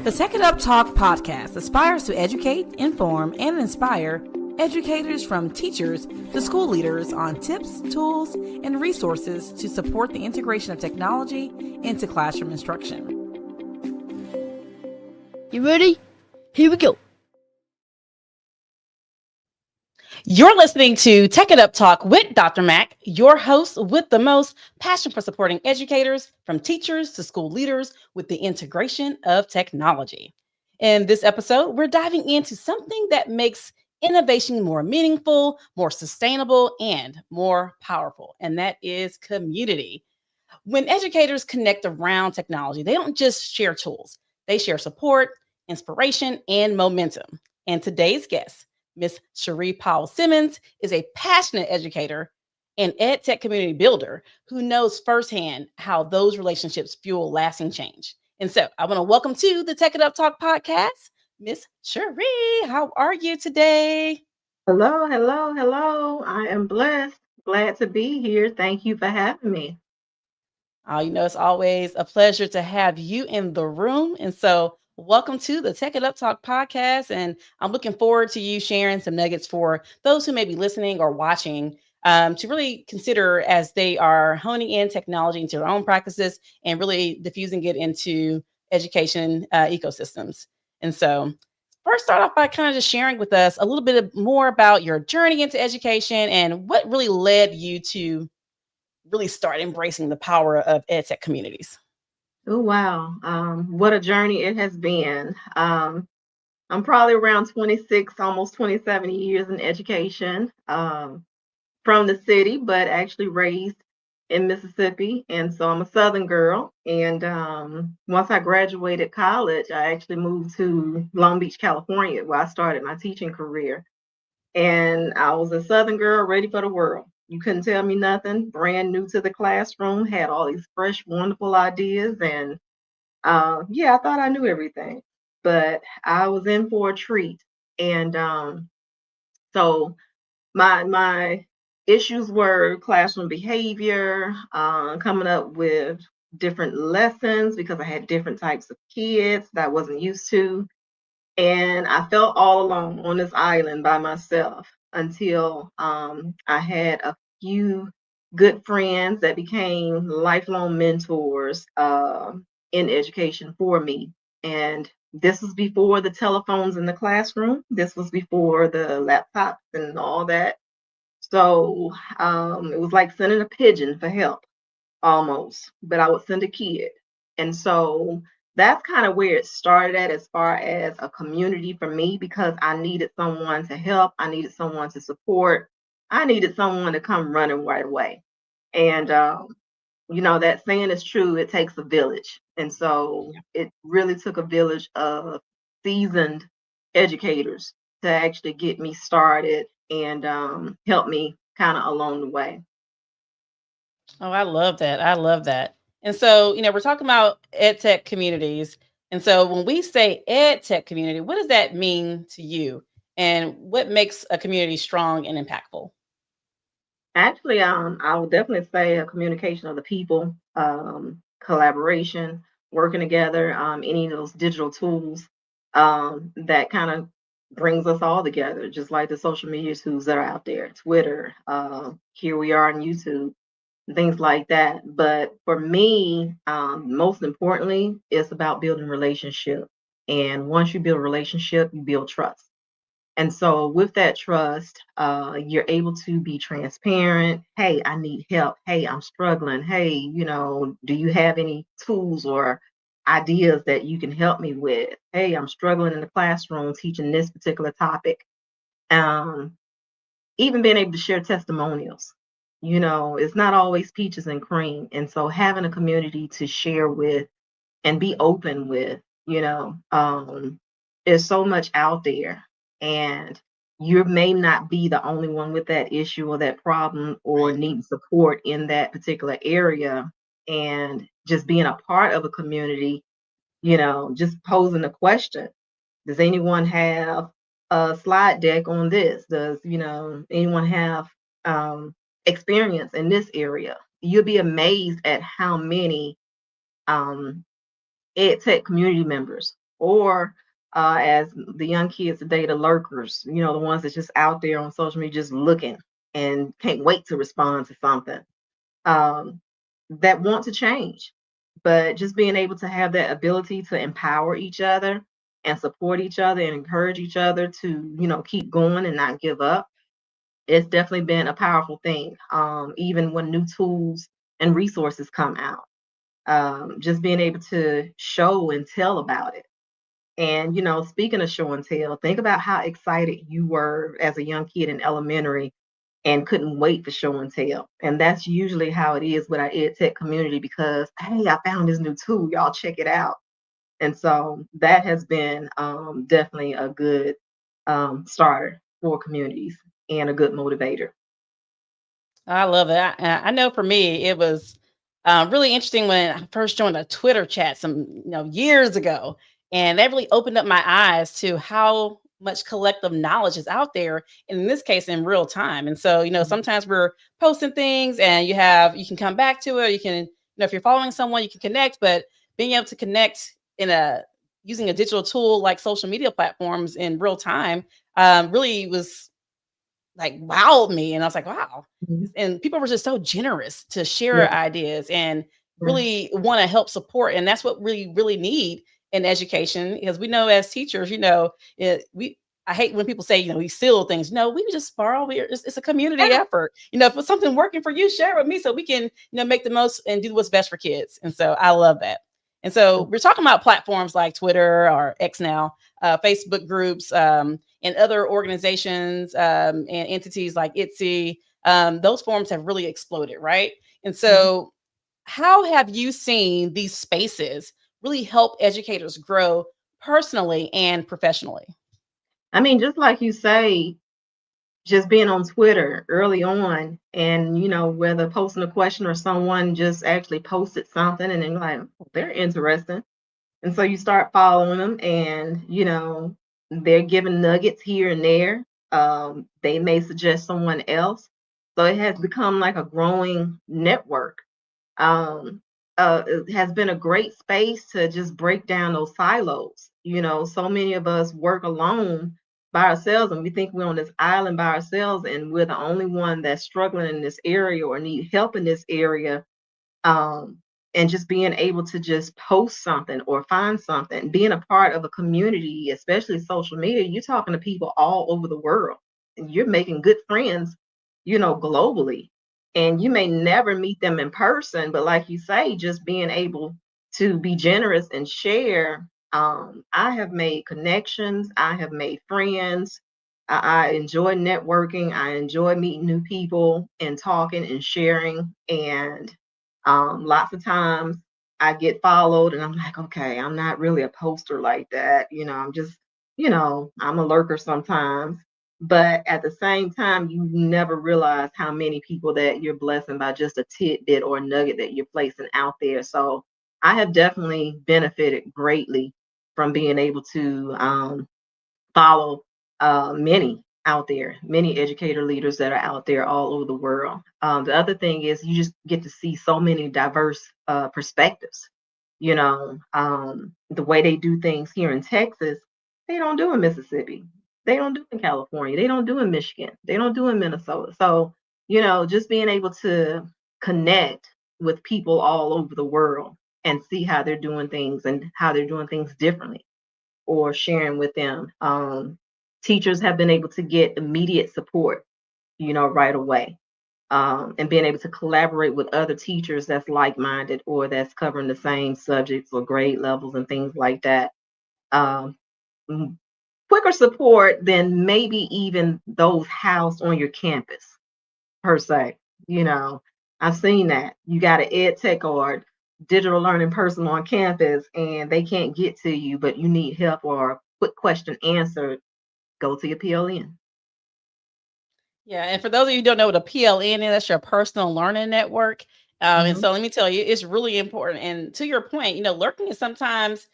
The Tech It Up Talk podcast aspires to educate, inform, and inspire educators from teachers to school leaders on tips, tools, and resources to support the integration of technology into classroom instruction. You ready? Here we go. You're listening to Tech It Up Talk with Dr. Mac, your host with the most passion for supporting educators from teachers to school leaders with the integration of technology. In this episode, we're diving into something that makes innovation more meaningful, more sustainable, and more powerful, and that is community. When educators connect around technology, they don't just share tools, they share support, inspiration, and momentum. And today's guest, Miss Sherri Powell Simmons, is a passionate educator and EdTech community builder who knows firsthand how those relationships fuel lasting change. And so I want to welcome to the Tech It Up Talk podcast, Miss Sherri. How are you today? Hello, hello, hello. I am blessed. Glad to be here. Thank you for having me. It's always a pleasure to have you in the room. And so, welcome to the Tech It Up Talk podcast. And I'm looking forward to you sharing some nuggets for those who may be listening or watching to really consider as they are honing in technology into their own practices and really diffusing it into education ecosystems. And so, first, start off by kind of just sharing with us a little bit more about your journey into education and what really led you to really start embracing the power of EdTech communities. Oh, wow. What a journey it has been. I'm probably around 26, almost 27 years in education from the city, but actually raised in Mississippi. And so I'm a Southern girl. And once I graduated college, I actually moved to Long Beach, California, where I started my teaching career. And I was a Southern girl ready for the world. You couldn't tell me nothing. Brand new to the classroom, had all these fresh, wonderful ideas. And I thought I knew everything, but I was in for a treat. And so my issues were classroom behavior, coming up with different lessons because I had different types of kids that I wasn't used to. And I felt all alone on this island by myself until I had a few good friends that became lifelong mentors in education for me. And this was before the telephones in the classroom. This was before the laptops and all that. So it was like sending a pigeon for help almost, but I would send a kid. And so that's kind of where it started at as far as a community for me, because I needed someone to help. I needed someone to support. I needed someone to come running right away. And, that saying is true. It takes a village. And so it really took a village of seasoned educators to actually get me started and help me kind of along the way. Oh, I love that. I love that. And so, we're talking about ed tech communities. And so when we say ed tech community, what does that mean to you? And what makes a community strong and impactful? Actually, I would definitely say a communication of the people, collaboration, working together, any of those digital tools that kind of brings us all together, just like the social media tools that are out there, Twitter, here we are on YouTube, things like that. But for me, most importantly, it's about building relationship. And once you build a relationship, you build trust. And so with that trust, you're able to be transparent. Hey, I need help. Hey, I'm struggling. Hey, do you have any tools or ideas that you can help me with? Hey, I'm struggling in the classroom teaching this particular topic. Um, Even being able to share testimonials. It's not always peaches and cream. And so having a community to share with and be open with, there's so much out there. And you may not be the only one with that issue or that problem or need support in that particular area. And just being a part of a community, just posing a question. Does anyone have a slide deck on this? Does, anyone have experience in this area? You'll be amazed at how many ed tech community members or as the young kids today, the lurkers, the ones that's just out there on social media just looking and can't wait to respond to something, um, that want to change. But just being able to have that ability to empower each other and support each other and encourage each other to, keep going and not give up, it's definitely been a powerful thing. Even when new tools and resources come out, just being able to show and tell about it. And, speaking of show and tell, think about how excited you were as a young kid in elementary and couldn't wait for show and tell. And that's usually how it is with our EdTech community because, hey, I found this new tool. Y'all check it out. And so that has been definitely a good starter for communities and a good motivator. I love it. I know for me, it was really interesting when I first joined a Twitter chat some years ago, and that really opened up my eyes to how much collective knowledge is out there. And in this case, in real time. And so, Mhm. sometimes we're posting things, and you can come back to it. You can, if you're following someone, you can connect. But being able to connect in a using a digital tool like social media platforms in real time really was like wowed me. And I was like, wow. Mhm. And people were just so generous to Yeah, share ideas and yeah, really want to help support. And that's what we really need in education because we know as teachers, I hate when people say, we steal things. No, we just borrow. It's a community yeah. effort. If it's something working for you, share it with me so we can, make the most and do what's best for kids. And so I love that. And so we're talking about platforms like Twitter or X now, Facebook groups, and other organizations and entities like ITSE. Those forums have really exploded, right? And Mhm. so, how have you seen these spaces really help educators grow personally and professionally? I mean, just like you say, just being on Twitter early on and, whether posting a question or someone just actually posted something and then like, "Oh, they're interesting." And so you start following them and, they're giving nuggets here and there. They may suggest someone else. So it has become like a growing network. um, it has been a great space to just break down those silos. So many of us work alone by ourselves and we think we're on this island by ourselves and we're the only one that's struggling in this area or need help in this area. um, and just being able to just post something or find something, being a part of a community, especially social media, you're talking to people all over the world and you're making good friends, globally. And you may never meet them in person, but like you say, just being able to be generous and share. I have made connections, I have made friends. I enjoy networking, I enjoy meeting new people and talking and sharing. And lots of times I get followed and I'm like, okay, I'm not really a poster like that. I'm just, I'm a lurker sometimes. But at the same time, you never realize how many people that you're blessing by just a tidbit or a nugget that you're placing out there. So I have definitely benefited greatly from being able to follow many out there, many educator leaders that are out there all over the world. The other thing is you just get to see so many diverse perspectives. The way they do things here in Texas, they don't do in Mississippi. They don't do in California. They don't do in Michigan. They don't do in Minnesota. So, just being able to connect with people all over the world and see how they're doing things and how they're doing things differently or sharing with them. Teachers have been able to get immediate support, right away. And being able to collaborate with other teachers that's like-minded or that's covering the same subjects or grade levels and things like that. Um, m- Quicker support than maybe even those housed on your campus per se. You know, I've seen that. You got an ed tech or digital learning person on campus and they can't get to you, but you need help or a quick question answered, go to your PLN. Yeah, and for those of you who don't know what a PLN is, that's your personal learning network. And Mhm, so let me tell you, it's really important. And to your point, lurking is sometimes,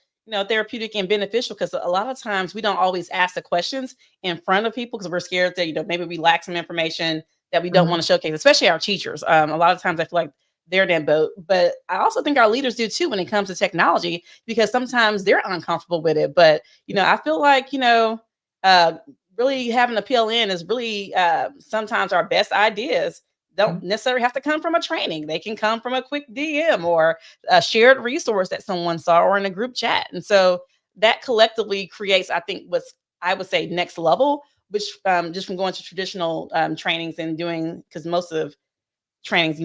therapeutic and beneficial because a lot of times we don't always ask the questions in front of people because we're scared that, maybe we lack some information that we don't mhm, want to showcase, especially our teachers. A lot of times I feel like they're in that boat. But I also think our leaders do too when it comes to technology, because sometimes they're uncomfortable with it. But I feel like uh, really having a PLN is really sometimes our best ideas don't Mhm. necessarily have to come from a training. They can come from a quick DM or a shared resource that someone saw or in a group chat. And so that collectively creates, I think, what's I would say next level, which just from going to traditional trainings and doing, because most of trainings,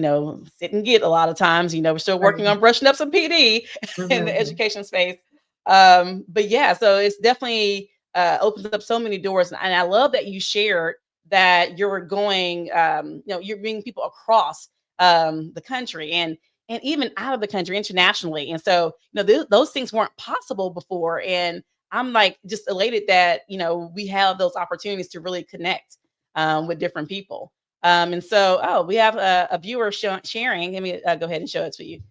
sit and get a lot of times. We're still Right. working on brushing up some PD in the Mhm. education space. But yeah, so it's definitely opens up so many doors. And I love that you shared that you're going, you're bringing people across the country and even out of the country internationally. And so, those things weren't possible before. And I'm like just elated that, we have those opportunities to really connect with different people. And so, oh, we have a viewer sharing. Let me go ahead and show it to you.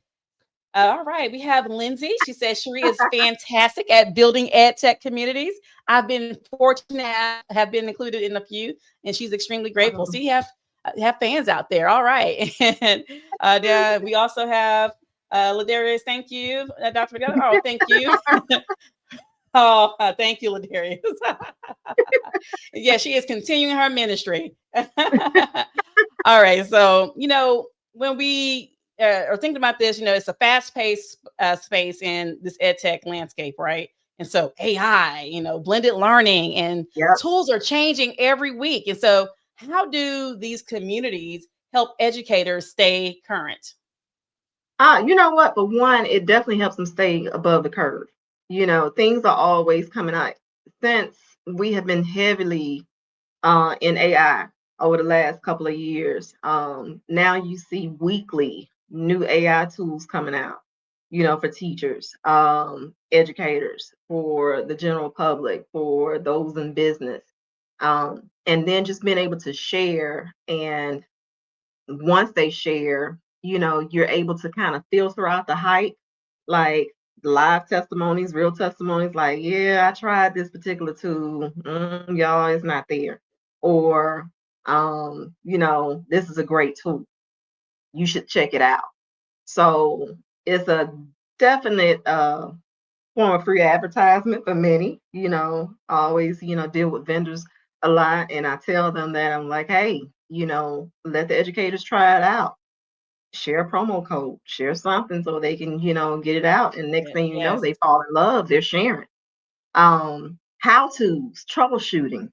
All right, we have Lindsay. She says Sherri is fantastic at building ed tech communities. I've been fortunate to have been included in a few, and she's extremely grateful. So Um, you have fans out there. All right, and we also have Ladarius. Thank you, Dr. McGovern. Oh, thank you. Oh, thank you, Ladarius. Yeah, she is continuing her ministry. All right. So, when we are thinking about this, it's a fast paced space in this ed tech landscape, right? And so AI, blended learning and Yep. tools are changing every week. And so, how do these communities help educators stay current? You know what? For one, it definitely helps them stay above the curve. Things are always coming out. Since we have been heavily in AI over the last couple of years, now you see weekly new AI tools coming out, for teachers, educators, for the general public, for those in business. And then just being able to share, and once they share, you're able to kind of filter out the hype, like live testimonies, real testimonies, like, yeah, I tried this particular tool. Y'all, it's not there. Or, this is a great tool. You should check it out. So it's a definite form of free advertisement for many. I always, deal with vendors a lot, and I tell them that I'm like, hey, let the educators try it out. Share a promo code, share something so they can, get it out. And next thing you know, Yes. they fall in love, they're sharing. How to's, troubleshooting,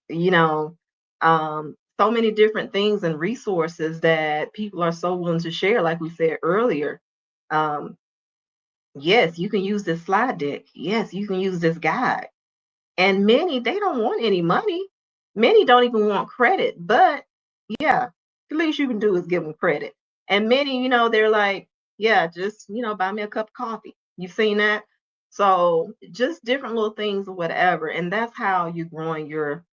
you know, so many different things and resources that people are so willing to share, like we said earlier. Um, yes, you can use this slide deck. Yes, you can use this guide. And many, they don't want any money. Many don't even want credit. But yeah, the least you can do is give them credit. And many, they're like, yeah, just, buy me a cup of coffee. You've seen that? So just different little things or whatever. And that's how you're growing your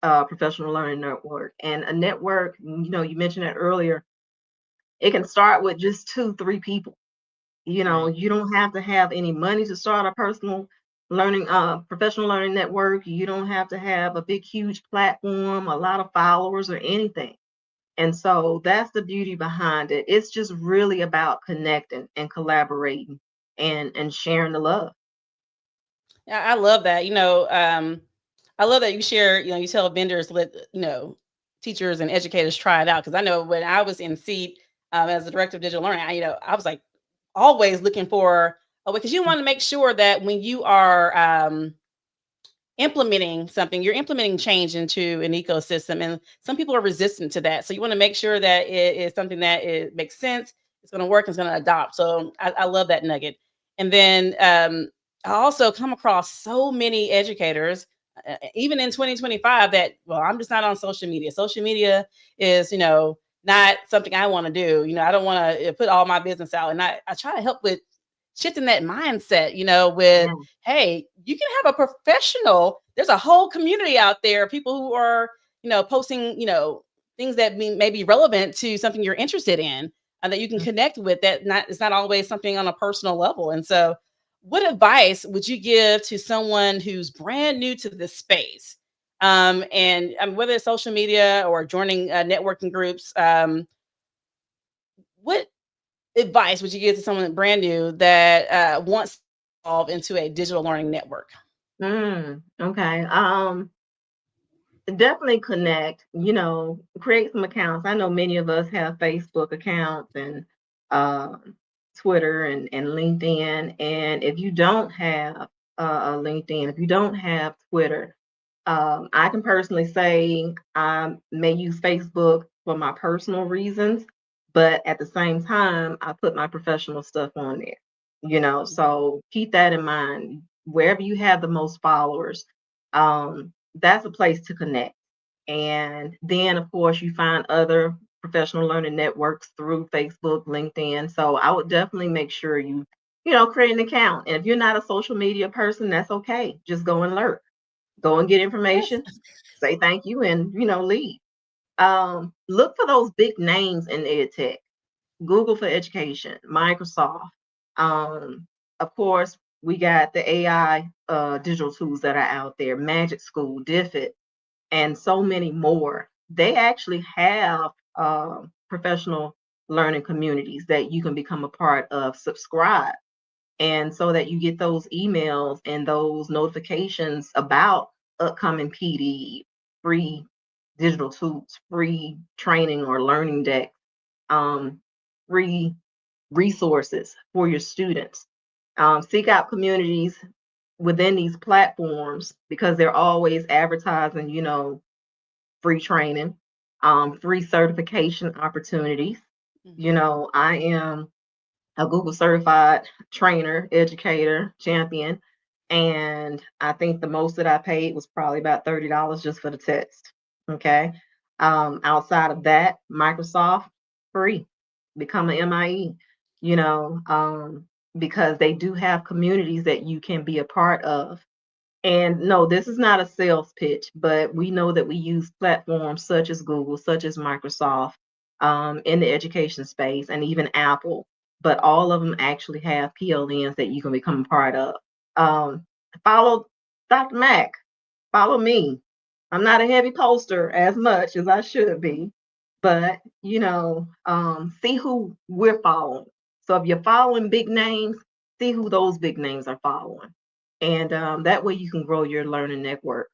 professional learning network. And a network, you mentioned it earlier, it can start with just two, three people. Right. You don't have to have any money to start a personal learning, professional learning network. You don't have to have a big, huge platform, a lot of followers, or anything. And so that's the beauty behind it. It's just really about connecting and collaborating and sharing the love. Yeah, I love that. I love that you share, you tell vendors, let, teachers and educators try it out. Cause I know when I was in seat as the director of digital learning, I was like always looking for a way, because you want to make sure that when you are implementing something, you're implementing change into an ecosystem, and some people are resistant to that. So you want to make sure that it is something that it makes sense, it's going to work, it's going to adopt. So I love that nugget. And then I also come across so many educators, even in 2025, that, well, I'm just not on social media. Social media is, not something I want to do. I don't want to put all my business out. And I try to help with shifting that mindset, with, Yeah. hey, you can have a professional. There's a whole community out there, people who are, posting, things that may be relevant to something you're interested in and that you can connect with. That not it's not always something on a personal level. And so, what advice would you give to someone who's brand new to this space? And whether it's social media or joining networking groups, what advice would you give to someone brand new that wants to evolve into a digital learning network? Okay. Definitely connect, create some accounts. I know many of us have Facebook accounts and Twitter and LinkedIn. And if you don't have a LinkedIn, if you don't have Twitter, I can personally say I may use Facebook for my personal reasons, but at the same time, I put my professional stuff on there, so keep that in mind. Wherever you have the most followers, that's a place to connect. And then, of course, you find other professional learning networks through Facebook, LinkedIn. So I would definitely make sure you create an account. And if you're not a social media person, that's okay. Just go and lurk, go and get Yes. information, say thank you, and leave. Look for those big names in EdTech. Google for education, Microsoft. Um, of course, we got the AI digital tools that are out there, Magic School, Diffit, and so many more. They actually have professional learning communities that you can become a part of, subscribe, and so that you get those emails and those notifications about upcoming PD, free digital tools, free training or learning decks, um, free resources for your students. Seek out communities within these platforms because they're always advertising, free training, free certification opportunities. Mhm. I am a Google certified trainer, educator, champion. And I think the most that I paid was probably about $30 just for the test. Okay. Outside of that, Microsoft, free. Become an MIE, you know, um, because they do have communities that you can be a part of. And no, this is not a sales pitch, but we know that we use platforms such as Google, such as Microsoft, in the education space, and even Apple. But all of them actually have PLNs that you can become a part of. Um, Follow Dr. Mac. Follow me. I'm not a heavy poster as much as I should be, but see who we're following. So if you're following big names, see who those big names are following, and that way you can grow your learning network.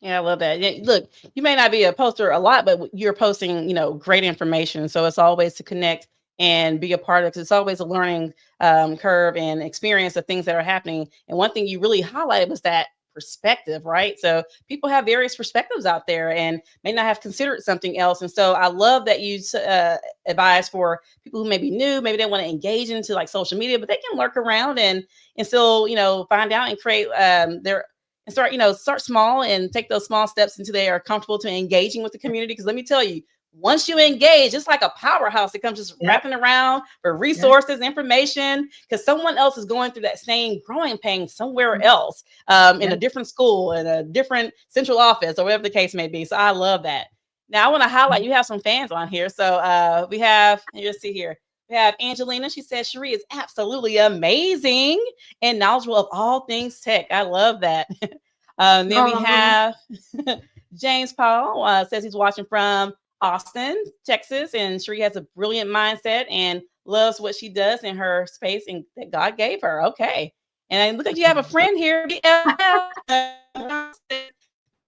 Yeah, I love that. Yeah, look, you may not be a poster a lot, but you're posting, great information. So it's always to connect and be a part of. 'Cause it's always a learning curve and experience of things that are happening. And one thing you really highlighted was that perspective, right? So people have various perspectives out there and may not have considered something else. And so I love that you advise for people who may be new, maybe they want to engage into like social media, but they can lurk around and still, find out and create their and start small and take those small steps until they are comfortable to engaging with the community. Because let me tell you, once you engage, it's like a powerhouse that comes just Yep. wrapping around for Yep. resources, information, because someone else is going through that same growing pain somewhere Mhm. else, in a Yep. different school, in a different central office, or whatever the case may be. So I love that. Now I want to highlight you have some fans on here. So we have, let's see here. We have Angelina. She says Sherri is absolutely amazing and knowledgeable of all things tech. I love that. Then we Oh, have James Powell says he's watching from Austin, Texas, and Sherri has a brilliant mindset and loves what she does in her space and that God gave her. Okay. And look like you have a friend here, BLL.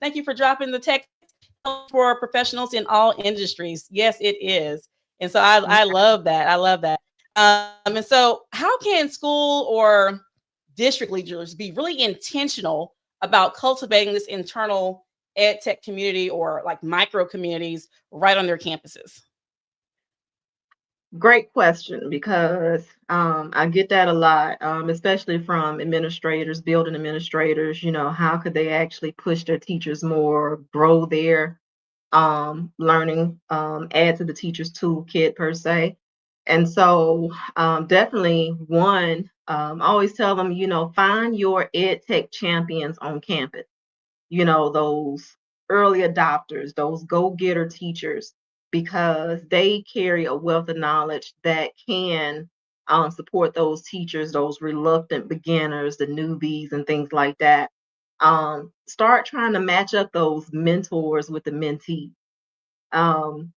Thank you for dropping the text for professionals in all industries. Yes, it is. And so I love that. I love that. And so, how can school or district leaders be really intentional about cultivating this internal ed tech community or like micro communities right on their campuses? great question because I get that a lot, especially from administrators, building administrators. How could they actually push their teachers more, grow their learning, add to the teacher's toolkit per se. And so, definitely one, I always tell them, find your ed tech champions on campus, those early adopters, those go getter teachers, because they carry a wealth of knowledge that can support those teachers, those reluctant beginners, the newbies, and things like that. Start trying to match up those mentors with the mentees. Um,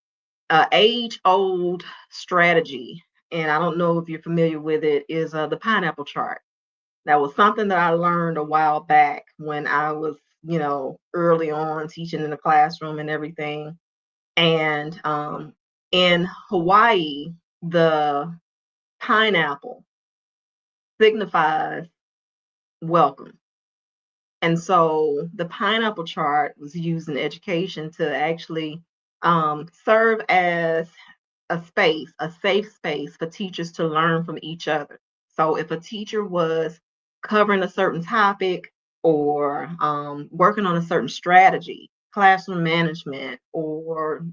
age-old strategy, and I don't know if you're familiar with it, is the pineapple chart. That was something that I learned a while back when I was, early on teaching in the classroom and everything. And in Hawaii, the pineapple signifies welcome. And so the pineapple chart was used in education to actually serve as a safe space for teachers to learn from each other. So if a teacher was covering a certain topic or working on a certain strategy, classroom management, or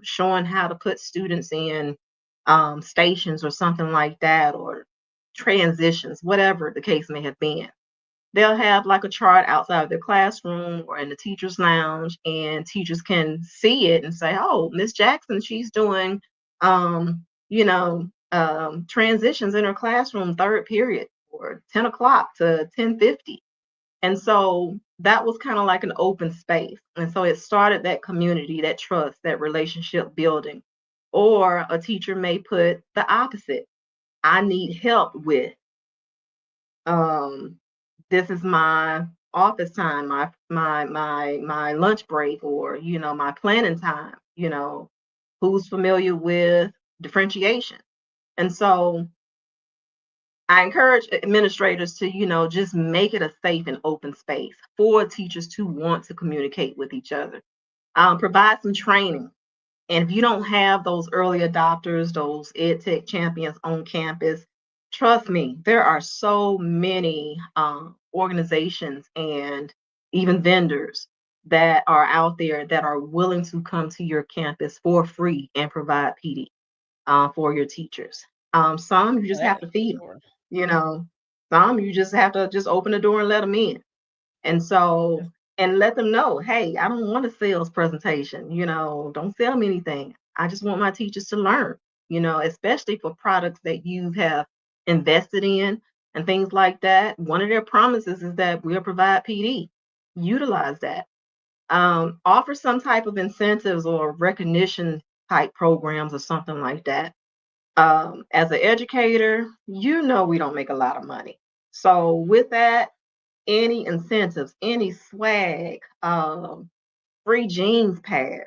showing how to put students in stations or something like that, or transitions, whatever the case may have been, they'll have like a chart outside of their classroom or in the teacher's lounge, and teachers can see it and say, oh, Miss Jackson, she's doing transitions in her classroom, third period, or 10 o'clock to 10:50. And so that was kind of like an open space, and so it started that community, that trust, that relationship building. Or a teacher may put the opposite: I need help with um this is my office time, my lunch break, or my planning time. Who's familiar with differentiation? And so I encourage administrators to just make it a safe and open space for teachers to want to communicate with each other. Provide some training. And if you don't have those early adopters, those EdTech champions on campus, trust me, there are so many organizations and even vendors that are out there that are willing to come to your campus for free and provide PD for your teachers. Some you just have That to is for feed them, sure. you know. Some you just have to just open the door and let them in. And so, and let them know, hey, I don't want a sales presentation, don't sell me anything. I just want my teachers to learn, especially for products that you have invested in and things like that. One of their promises is that we'll provide PD. Utilize that. Offer some type of incentives or recognition type programs or something like that. As an educator, we don't make a lot of money. So with that, any incentives, any swag, free jeans pass,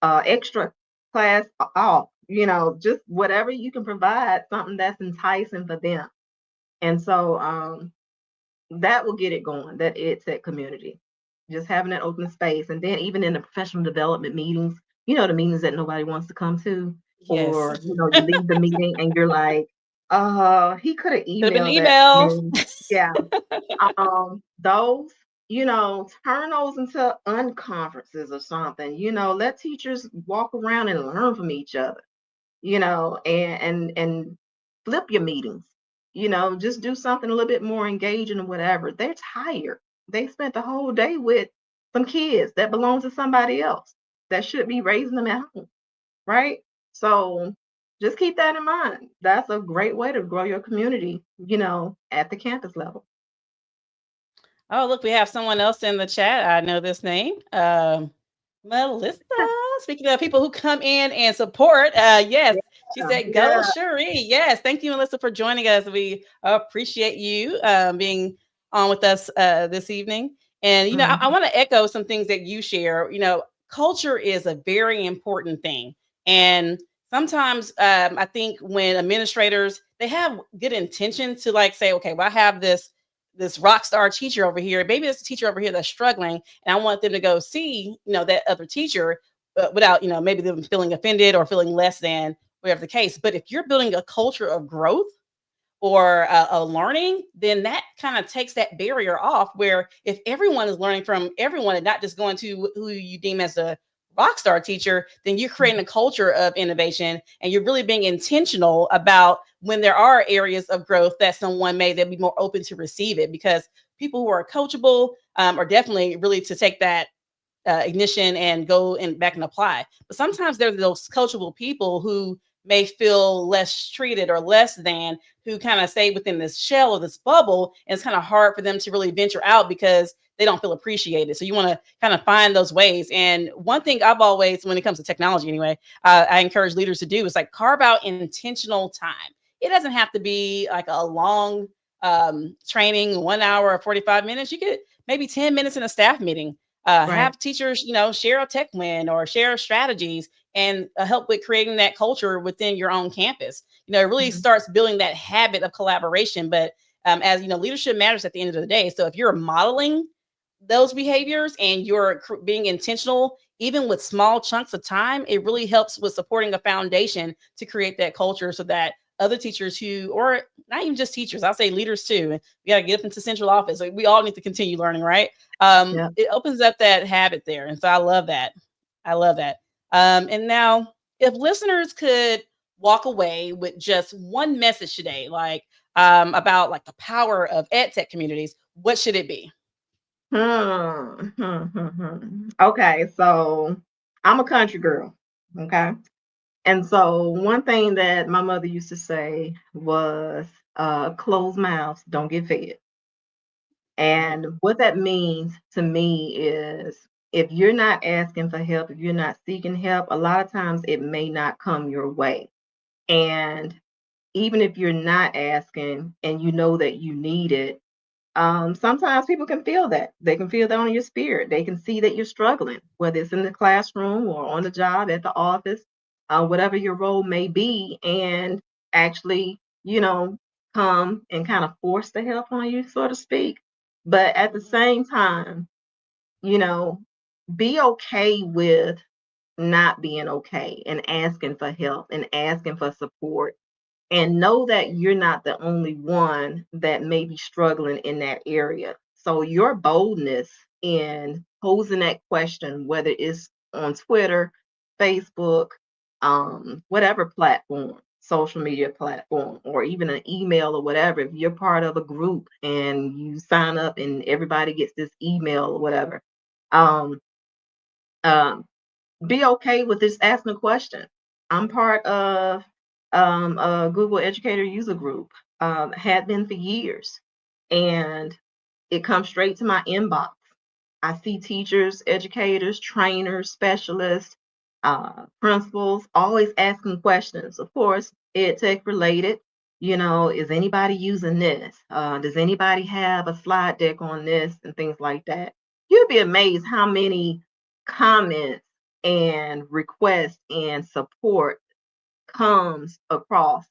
extra class off, just whatever you can provide, something that's enticing for them. And so that will get it going, that EdTech community. Just having that open space. And then even in the professional development meetings, the meetings that nobody wants to come to, Yes. or you leave the meeting and you're like, he could have Could have been emailed that to emails. me. Yeah, those, turn those into unconferences or something. Let teachers walk around and learn from each other. And flip your meetings. Just do something a little bit more engaging or whatever. They're tired. They spent the whole day with some kids that belong to somebody else that should be raising them at home, right? So just keep that in mind. That's a great way to grow your community, at the campus level. Oh, look, we have someone else in the chat. I know this name. Melissa. Speaking of people who come in and support, yes, Yeah, she said, "Go, yeah. Sherri." Yes, thank you, Melissa, for joining us. We appreciate you being on with us this evening. And I Mhm. want to echo some things that you share. Culture is a very important thing, and sometimes I think when administrators they have good intentions to like say, "Okay, well, I have this rock star teacher over here. Maybe there's a teacher over here that's struggling, and I want them to go see, that other teacher without, maybe them feeling offended or feeling less than whatever the case. But if you're building a culture of growth or a learning, then that kind of takes that barrier off. Where if everyone is learning from everyone and not just going to who you deem as a rock star teacher, then you're creating a culture of innovation and you're really being intentional about when there are areas of growth that someone may that be more open to receive it because people who are coachable are definitely really to take that ignition and go and back and apply. But sometimes there's those coachable people who may feel less treated or less than, who kind of stay within this shell or this bubble. And it's kind of hard for them to really venture out because they don't feel appreciated. So you want to kind of find those ways. And one thing I've always, when it comes to technology anyway, I encourage leaders to do is like carve out intentional time. It doesn't have to be like a long training, 1 hour or 45 minutes. You could maybe 10 minutes in a staff meeting. Right. Have teachers, share a tech win or share strategies and help with creating that culture within your own campus. It really Mhm. starts building that habit of collaboration. But as you know, leadership matters at the end of the day. So if you're modeling those behaviors and you're being intentional, even with small chunks of time, it really helps with supporting a foundation to create that culture so that other teachers who, or not even just teachers, I'll say leaders too. We got to get up into central office. Like, we all need to continue learning, right? Yeah. It opens up that habit there. And so I love that. I love that. And now, if listeners could walk away with just one message today, like about like the power of ed tech communities, what should it be? Okay, so I'm a country girl. Okay. And so one thing that my mother used to say was closed mouths don't get fed. Right. And what that means to me is if you're not asking for help, if you're not seeking help, a lot of times it may not come your way. And even if you're not asking and you know that you need it, sometimes people can feel that. They can feel that on your spirit. They can see that you're struggling, whether it's in the classroom or on the job, at the office, whatever your role may be, and actually, come and kind of force the help on you, so to speak. But at the same time, you know, be okay with not being okay and asking for help and asking for support and know that you're not the only one that may be struggling in that area. So your boldness in posing that question, whether it's on Twitter, Facebook, whatever platform, social media platform, or even an email or whatever, if you're part of a group and you sign up and everybody gets this email or whatever, um, um, be okay with just asking a question. I'm part of a Google Educator user group, had been for years, and it comes straight to my inbox. I see teachers, educators, trainers, specialists, principals always asking questions. Of course, ed tech related. Is anybody using this? Does anybody have a slide deck on this and things like that? You'd be amazed how many comments and requests and support comes across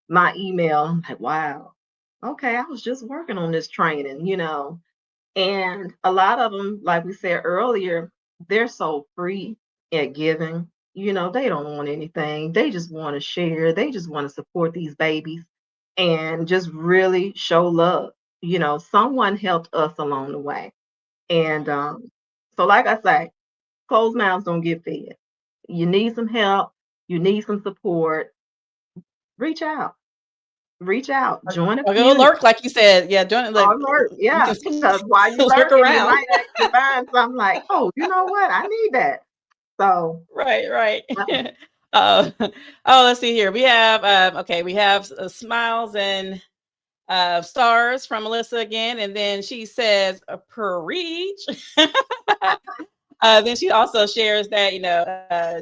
my email. I'm like, wow, okay, I was just working on this training. And a lot of them, like we said earlier, they're so free at giving. They don't want anything. They just want to share. They just want to support these babies and just really show love. Someone helped us along the way. And so, like I say, closed mouths don't get fed. You need some help. You need some support. Reach out. Reach out. Join a Or go community. lurk, like you said. Yeah, don't like Or lurk. you Yeah. can Because while you're lurk lurking, you around. might actually find something like, oh, you know what? I need that. So, Right, right. uh, Oh, let's see here. We have okay, we have smiles and stars from Melissa again, and then she says preach. Then she also shares that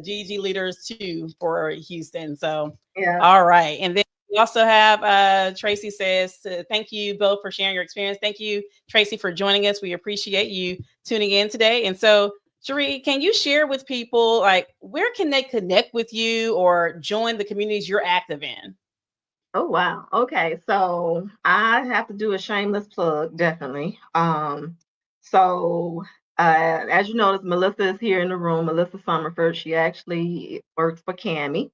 GG leaders too for Houston. So yeah. all right, and then we also have Tracy says thank you both for sharing your experience. Thank you, Tracy, for joining us. We appreciate you tuning in today. And so, Sherri, can you share with people like where can they connect with you or join the communities you're active in? Oh, wow. Okay. So I have to do a shameless plug, definitely. So as you notice, Melissa is here in the room, Melissa Summerford. She actually works for Cami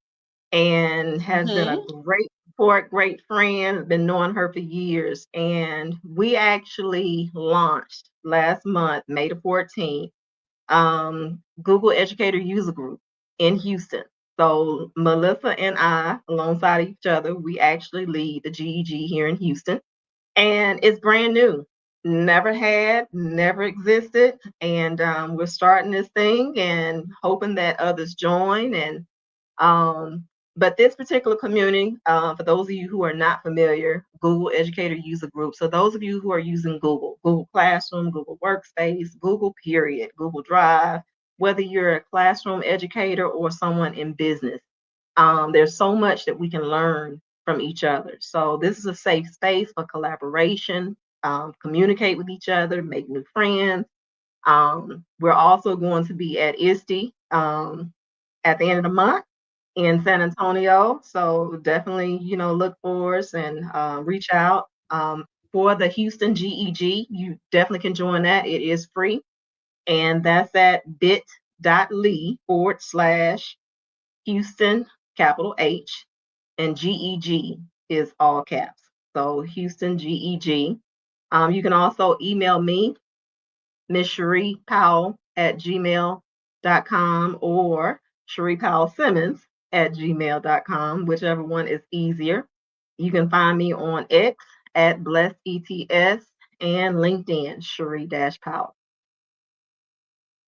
and has been a Hmm. great support, great friend, been knowing her for years. And we actually launched last month, May the 14th, Google Educator User Group in Houston. So Melissa and I, alongside each other, we actually lead the GEG here in Houston. And it's brand new. Never had, never existed. And we're starting this thing and hoping that others join. And But this particular community, for those of you who are not familiar, Google Educator User Group. So those of you who are using Google, Google Classroom, Google Workspace, Google Period, Google Drive, whether you're a classroom educator or someone in business, there's so much that we can learn from each other. So this is a safe space for collaboration, communicate with each other, make new friends. We're also going to be at ISTE at the end of the month in San Antonio. So definitely, look for us and reach out. For the Houston GEG, you definitely can join that. It is free. And that's at bit.ly/Houston, capital H, and GEG is all caps. So Houston GEG. You can also email me, Miss Sherri Powell at gmail.com or Sherri Powell Simmons at gmail.com, whichever one is easier. You can find me on X at BlessedETS and LinkedIn, Sherri Powell.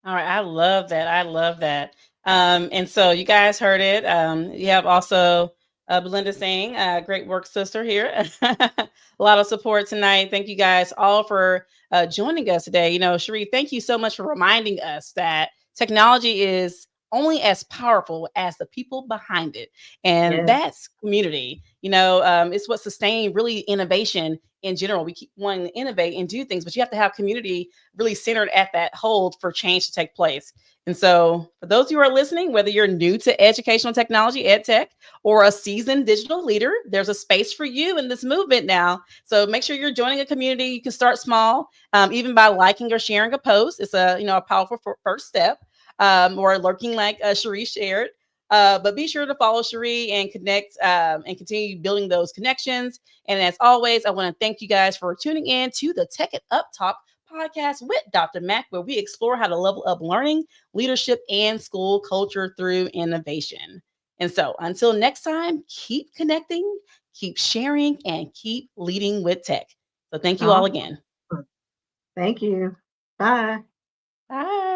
All right, I love that. I love that. And so you guys heard it. You have also Belinda saying, "Great work, sister." Here, a lot of support tonight. Thank you guys all for joining us today. Sheree, thank you so much for reminding us that technology is only as powerful as the people behind it, and Yes, that's community. It's what sustains really innovation in general. We keep wanting to innovate and do things, but you have to have community really centered at that hold for change to take place. And so, for those who are listening, whether you're new to educational technology, EdTech, or a seasoned digital leader, there's a space for you in this movement now. So make sure you're joining a community. You can start small, even by liking or sharing a post. It's a powerful first step, or lurking like Sheree shared. But be sure to follow Sheree and connect and continue building those connections. And as always, I want to thank you guys for tuning in to the Tech It Up Talk podcast with Dr. Mac, where we explore how to level up learning, leadership, and school culture through innovation. And so until next time, keep connecting, keep sharing, and keep leading with tech. So thank you all awesome. again. Thank you. Bye. Bye.